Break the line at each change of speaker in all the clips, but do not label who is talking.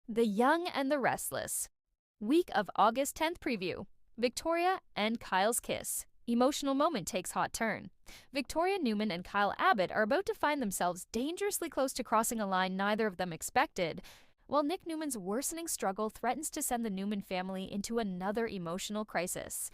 The Young and the Restless. Week of August 10th preview. Victoria and Kyle's kiss. Emotional moment takes hot turn. Victoria Newman and Kyle Abbott are about to find themselves dangerously close to crossing a line neither of them expected, while Nick Newman's worsening struggle threatens to send the Newman family into another emotional crisis.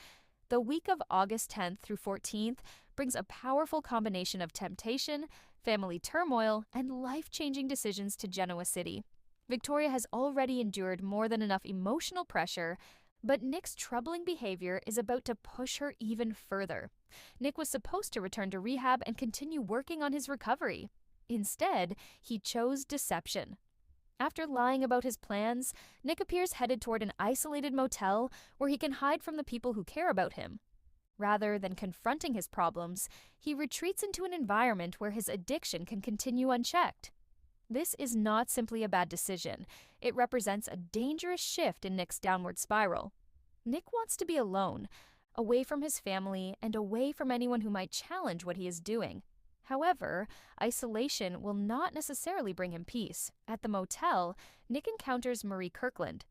The week of August 10th through 14th brings a powerful combination of temptation, family turmoil, and life-changing decisions to Genoa City. Victoria has already endured more than enough emotional pressure, but Nick's troubling behavior is about to push her even further. Nick was supposed to return to rehab and continue working on his recovery. Instead, he chose deception. After lying about his plans, Nick appears headed toward an isolated motel where he can hide from the people who care about him. Rather than confronting his problems, he retreats into an environment where his addiction can continue unchecked. This is not simply a bad decision. It represents a dangerous shift in Nick's downward spiral. Nick wants to be alone, away from his family and away from anyone who might challenge what he is doing. However, isolation will not necessarily bring him peace. At the motel, Nick encounters Marie Kirkland.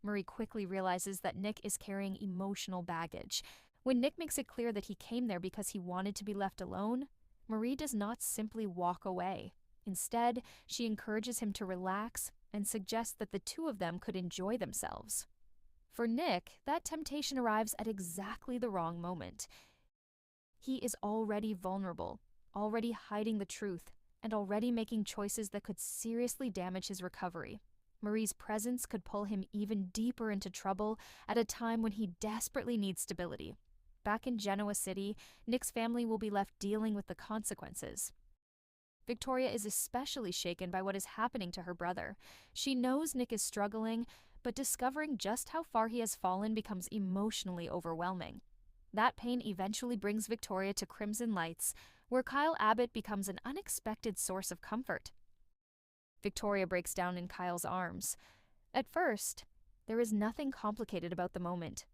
Marie quickly realizes that Nick is carrying emotional baggage. When Nick makes it clear that he came there because he wanted to be left alone, Marie does not simply walk away. Instead, she encourages him to relax and suggests that the two of them could enjoy themselves. For Nick, that temptation arrives at exactly the wrong moment. He is already vulnerable, already hiding the truth, and already making choices that could seriously damage his recovery. Marie's presence could pull him even deeper into trouble at a time when he desperately needs stability. Back in Genoa City, Nick's family will be left dealing with the consequences. Victoria is especially shaken by what is happening to her brother. She knows Nick is struggling, but discovering just how far he has fallen becomes emotionally overwhelming. That pain eventually brings Victoria to Crimson Lights, where Kyle Abbott becomes an unexpected source of comfort. Victoria breaks down in Kyle's arms. At first, there is nothing complicated about the moment.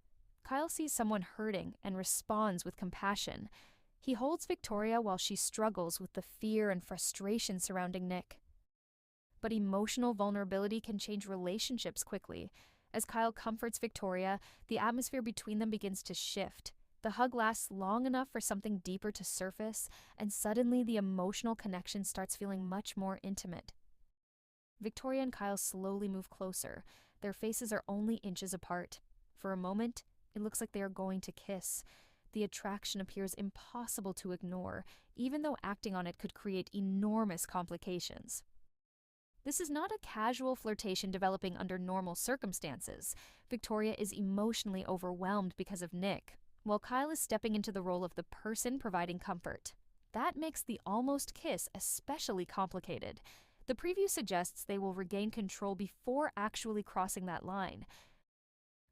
Kyle sees someone hurting and responds with compassion. He holds Victoria while she struggles with the fear and frustration surrounding Nick. But emotional vulnerability can change relationships quickly. As Kyle comforts Victoria, the atmosphere between them begins to shift. The hug lasts long enough for something deeper to surface, and suddenly the emotional connection starts feeling much more intimate. Victoria and Kyle slowly move closer. Their faces are only inches apart. For a moment, it looks like they are going to kiss. The attraction appears impossible to ignore, even though acting on it could create enormous complications. This is not a casual flirtation developing under normal circumstances. Victoria is emotionally overwhelmed because of Nick, while Kyle is stepping into the role of the person providing comfort. That makes the almost kiss especially complicated. The preview suggests they will regain control before actually crossing that line.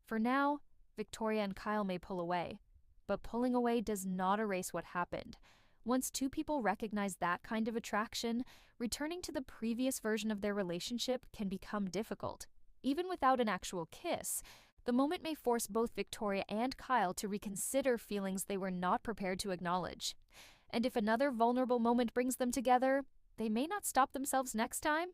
For now, Victoria and Kyle may pull away. But pulling away does not erase what happened. Once two people recognize that kind of attraction, returning to the previous version of their relationship can become difficult. Even without an actual kiss, the moment may force both Victoria and Kyle to reconsider feelings they were not prepared to acknowledge. And if another vulnerable moment brings them together, they may not stop themselves next time.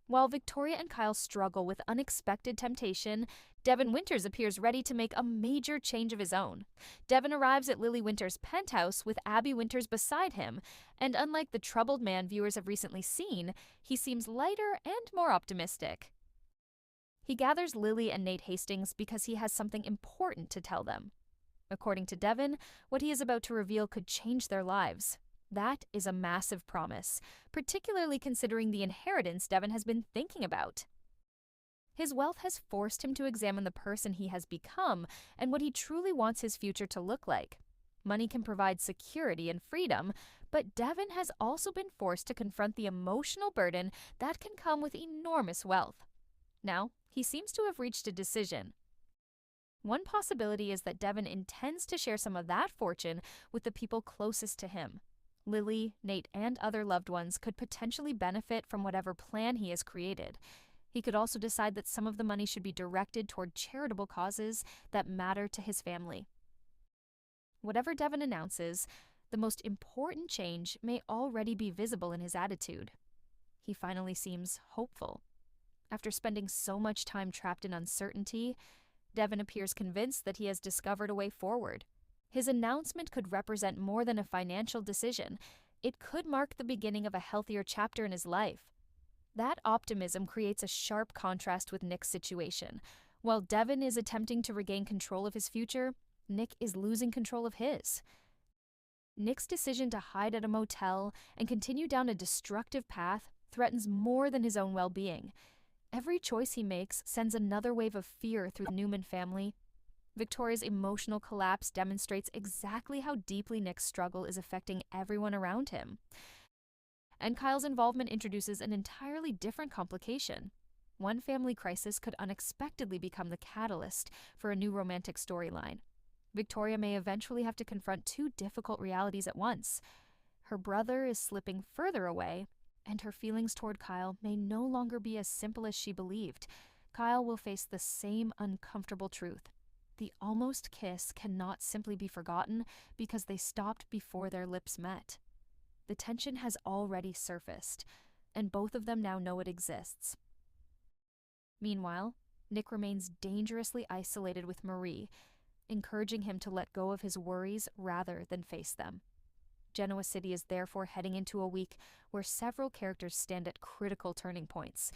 While Victoria and Kyle struggle with unexpected temptation, Devin Winters appears ready to make a major change of his own. Devin arrives at Lily Winters' penthouse with Abby Winters beside him, and unlike the troubled man viewers have recently seen, he seems lighter and more optimistic. He gathers Lily and Nate Hastings because he has something important to tell them. According to Devin, what he is about to reveal could change their lives. That is a massive promise, particularly considering the inheritance Devin has been thinking about. His wealth has forced him to examine the person he has become and what he truly wants his future to look like. Money can provide security and freedom, but Devin has also been forced to confront the emotional burden that can come with enormous wealth. Now, he seems to have reached a decision. One possibility is that Devin intends to share some of that fortune with the people closest to him. Lily, Nate, and other loved ones could potentially benefit from whatever plan he has created. He could also decide that some of the money should be directed toward charitable causes that matter to his family. Whatever Devin announces, the most important change may already be visible in his attitude. He finally seems hopeful. After spending so much time trapped in uncertainty, Devin appears convinced that he has discovered a way forward. His announcement could represent more than a financial decision. It could mark the beginning of a healthier chapter in his life. That optimism creates a sharp contrast with Nick's situation. While Devin is attempting to regain control of his future, Nick is losing control of his. Nick's decision to hide at a motel and continue down a destructive path threatens more than his own well-being. Every choice he makes sends another wave of fear through the Newman family. Victoria's emotional collapse demonstrates exactly how deeply Nick's struggle is affecting everyone around him. And Kyle's involvement introduces an entirely different complication. One family crisis could unexpectedly become the catalyst for a new romantic storyline. Victoria may eventually have to confront two difficult realities at once. Her brother is slipping further away, and her feelings toward Kyle may no longer be as simple as she believed. Kyle will face the same uncomfortable truth. The almost kiss cannot simply be forgotten because they stopped before their lips met. The tension has already surfaced, and both of them now know it exists. Meanwhile, Nick remains dangerously isolated with Marie, encouraging him to let go of his worries rather than face them. Genoa City is therefore heading into a week where several characters stand at critical turning points.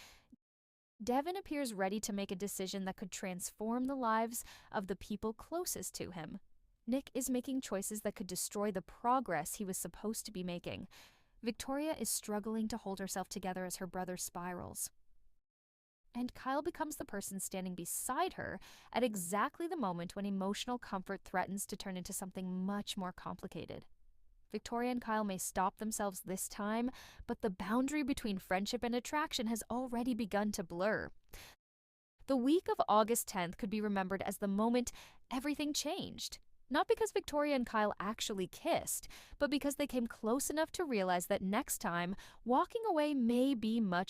Devin appears ready to make a decision that could transform the lives of the people closest to him. Nick is making choices that could destroy the progress he was supposed to be making. Victoria is struggling to hold herself together as her brother spirals. And Kyle becomes the person standing beside her at exactly the moment when emotional comfort threatens to turn into something much more complicated. Victoria and Kyle may stop themselves this time, but the boundary between friendship and attraction has already begun to blur. The week of August 10th could be remembered as the moment everything changed. Not because Victoria and Kyle actually kissed, but because they came close enough to realize that next time, walking away may be much